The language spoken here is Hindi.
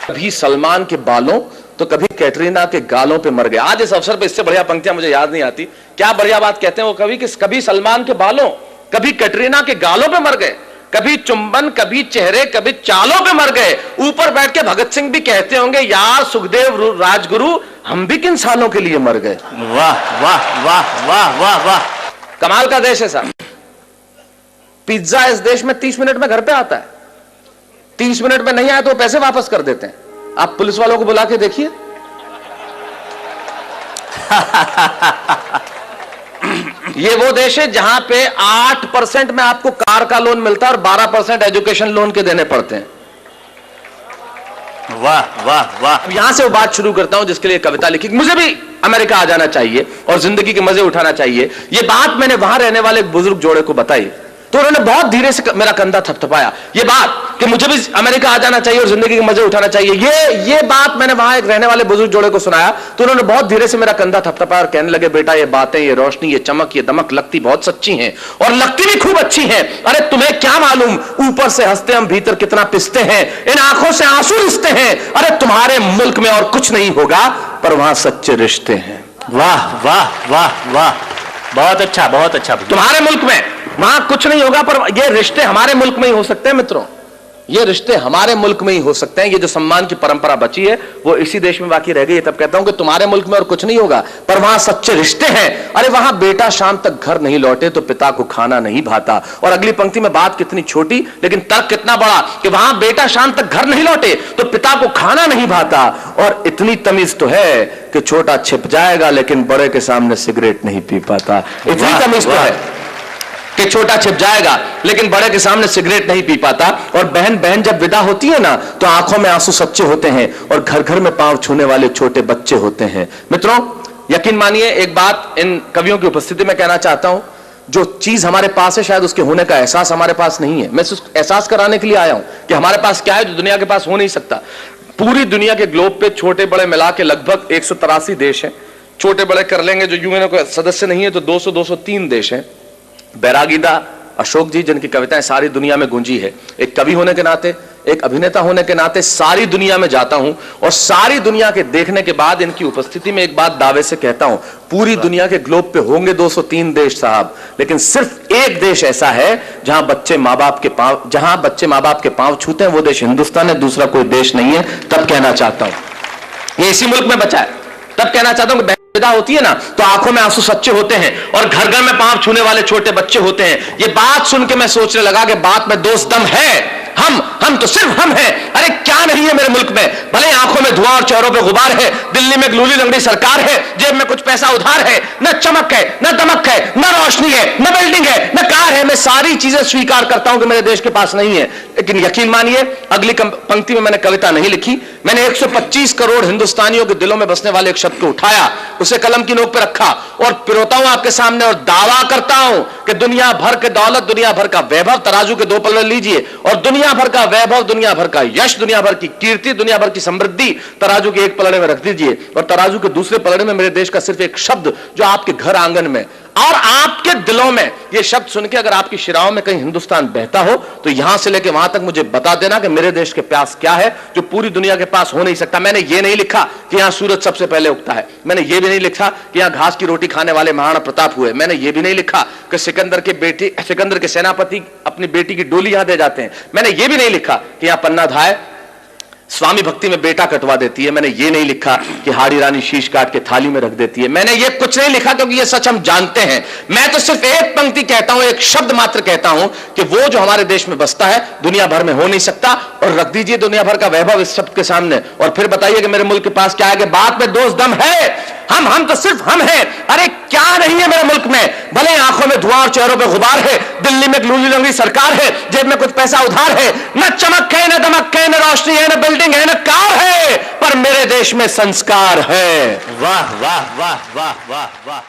कभी सलमान के बालों तो कभी कैटरीना के गालों पे मर गए। आज इस अवसर पे इससे बढ़िया पंक्तियां मुझे याद नहीं आती। क्या बढ़िया बात कहते हैं वो कवि कि कभी सलमान के बालों कभी कैटरीना के गालों पे मर गए, कभी चुंबन कभी चेहरे कभी चालों पे मर गए। ऊपर बैठ के भगत सिंह भी कहते होंगे यार सुखदेव राजगुरु हम भी किन सालों के लिए मर गए। वाह वाह वाह वाह वाह वाह, कमाल का देश है साहब। पिज्जा इस देश में 30 मिनट में घर पे आता है, 30 मिनट में नहीं आया तो पैसे वापस कर देते हैं। आप पुलिस वालों को बुला के देखिए। ये वो देश है जहां पे 8% में आपको कार का लोन मिलता है और 12% एजुकेशन लोन के देने पड़ते हैं। वाह वाह वाह। यहां से वो बात शुरू करता हूं जिसके लिए कविता लिखी। मुझे भी अमेरिका आ जाना चाहिए और जिंदगी के मजे उठाना चाहिए। ये बात मैंने वहां रहने वाले एक बुजुर्ग जोड़े को बताई तो उन्होंने बहुत धीरे से मेरा कंधा थपथपाया। ये बात कि मुझे भी अमेरिका आ जाना चाहिए और जिंदगी के मजे उठाना चाहिए, ये बात मैंने वहां एक रहने वाले बुजुर्ग जोड़े को सुनाया तो उन्होंने बहुत धीरे से मेरा कंधा थपथपाया और कहने लगे बेटा ये बातें, ये रोशनी, ये चमक, ये दमक लगती बहुत सच्ची हैं और लगती भी खूब अच्छी हैं। अरे तुम्हें क्या मालूम ऊपर से हंसते हम भीतर कितना पिसते हैं, इन आंखों से आंसू रिश्ते हैं। अरे तुम्हारे मुल्क में और कुछ नहीं होगा पर वहां सच्चे रिश्ते हैं। वाह वाह वाह वाह, बहुत अच्छा बहुत अच्छा। तुम्हारे मुल्क में वहां कुछ नहीं होगा पर ये रिश्ते हमारे मुल्क में ही हो सकते हैं मित्रों, ये रिश्ते हमारे मुल्क में ही हो सकते हैं। ये जो सम्मान की परंपरा बची है वो इसी देश में बाकी रह गई है। तब कहता हूं कि तुम्हारे मुल्क में और कुछ नहीं होगा पर वहां सच्चे रिश्ते हैं। अरे वहां बेटा शाम तक घर नहीं लौटे तो पिता को खाना नहीं भाता। और अगली पंक्ति में बात कितनी छोटी लेकिन तर्क कितना बड़ा कि वहां बेटा शाम तक घर नहीं लौटे तो पिता को खाना नहीं भाता। और इतनी तमीज तो है कि छोटा छिप जाएगा लेकिन बड़े के सामने सिगरेट नहीं पी पाता। इतनी तमीज तो है कि छोटा छिप जाएगा लेकिन बड़े के सामने सिगरेट नहीं पी पाता। और बहन बहन जब विदा होती है ना तो आंखों में आंसू सच्चे होते हैं और घर घर में पांव छूने वाले छोटे बच्चे होते हैं। मित्रों यकीन मानिए एक बात इन कवियों की उपस्थिति में कहना चाहता हूं, जो चीज हमारे पास है शायद उसके होने का एहसास हमारे पास नहीं है। मैं एहसास कराने के लिए आया हूं कि हमारे पास क्या है जो दुनिया के पास हो नहीं सकता। पूरी दुनिया के ग्लोब पे छोटे बड़े मिला के लगभग 183 देश हैं। छोटे बड़े कर लेंगे जो यूएनओ का सदस्य नहीं है तो 203 देश हैं। बैरागीदा अशोक जी जिनकी कविताएं सारी दुनिया में गूंजी है, एक कवि होने के नाते, एक अभिनेता होने के नाते सारी दुनिया में जाता हूं और सारी दुनिया के देखने के बाद इनकी उपस्थिति में एक बात दावे से कहता हूं, पूरी दुनिया के ग्लोब पे होंगे 203 देश साहब लेकिन सिर्फ एक देश ऐसा है जहां बच्चे मां बाप के पांव छूते हैं, वो देश हिंदुस्तान है, दूसरा कोई देश नहीं है। तब कहना चाहता हूं ये इसी मुल्क में बचा है। तब कहना चाहता हूं विदा होती है ना तो आंखों में आंसू सच्चे होते हैं और घर घर में पांव छूने वाले छोटे बच्चे होते हैं। ये बात सुन के मैं सोचने लगा कि बात में दोस्त दम है। हम तो सिर्फ हम हैं। अरे क्या नहीं है मेरे मुल्क में, भले आंखों में धुआं और चेहरों पे गुबार है, दिल्ली में एक लूली लंगड़ी सरकार है, जेब में कुछ पैसा उधार है, न चमक है न दमक है न रोशनी है न बिल्डिंग है न कार है। मैं सारी चीजें स्वीकार करता हूं कि मेरे देश के पास नहीं है लेकिन यकीन मानिए अगली पंक्ति में मैंने कविता नहीं लिखी। मैंने 125 करोड़ हिंदुस्तानियों के दिलों में बसने वाले एक शब्द को उठाया, उसे कलम की नोक पर रखा और पिरोता हूं आपके सामने और दावा करता हूं कि दुनिया भर के दौलत, दुनिया भर का वैभव तराजू के 2 पलड़े लीजिए और दुनिया भर का वैभव, दुनिया भर का यश, दुनिया भर की कीर्ति, दुनिया भर की समृद्धि तराजू के एक पलड़े में रख दीजिए और तराजू के दूसरे पलड़े में मेरे देश का सिर्फ एक शब्द जो आपके घर आंगन में और आपके दिलों में, ये शब्द सुन के अगर आपकी शिराओं में कहीं हिंदुस्तान बहता हो तो यहां से लेकर वहां तक मुझे बता देना कि मेरे देश के प्यास क्या है जो पूरी दुनिया के पास हो नहीं सकता। मैंने ये नहीं लिखा कि यहां सूरज सबसे पहले उगता है, मैंने ये भी नहीं लिखा कि यहां घास की रोटी खाने वाले महाराणा प्रताप हुए, मैंने ये भी नहीं लिखा कि सिकंदर के सेनापति अपनी बेटी की डोली यहां दे जाते हैं, मैंने ये भी नहीं लिखा कि यहां पन्ना धाय स्वामी भक्ति में बेटा कटवा देती है, मैंने ये नहीं लिखा कि हाड़ी रानी शीश काट के थाली में रख देती है, मैंने ये कुछ नहीं लिखा क्योंकि ये सच हम जानते हैं। मैं तो सिर्फ एक पंक्ति कहता हूं, एक शब्द मात्र कहता हूं कि वो जो हमारे देश में बसता है दुनिया भर में हो नहीं सकता। और रख दीजिए दुनिया भर का वैभव इस शब्द के सामने और फिर बताइए कि मेरे मुल्क के पास क्या है कि बात में दोस्त दम है। हम तो सिर्फ हम हैं। अरे क्या नहीं है मेरे मुल्क में, भले आंखों में धुआं और चेहरों पे गुबार है, दिल्ली में एक लूली लंगड़ी सरकार है, जेब में कुछ पैसा उधार है, न चमक है न दमक है न रोशनी है न बिल्डिंग है न कार है पर मेरे देश में संस्कार है। वाह वाह वाह वाह वाह वाह।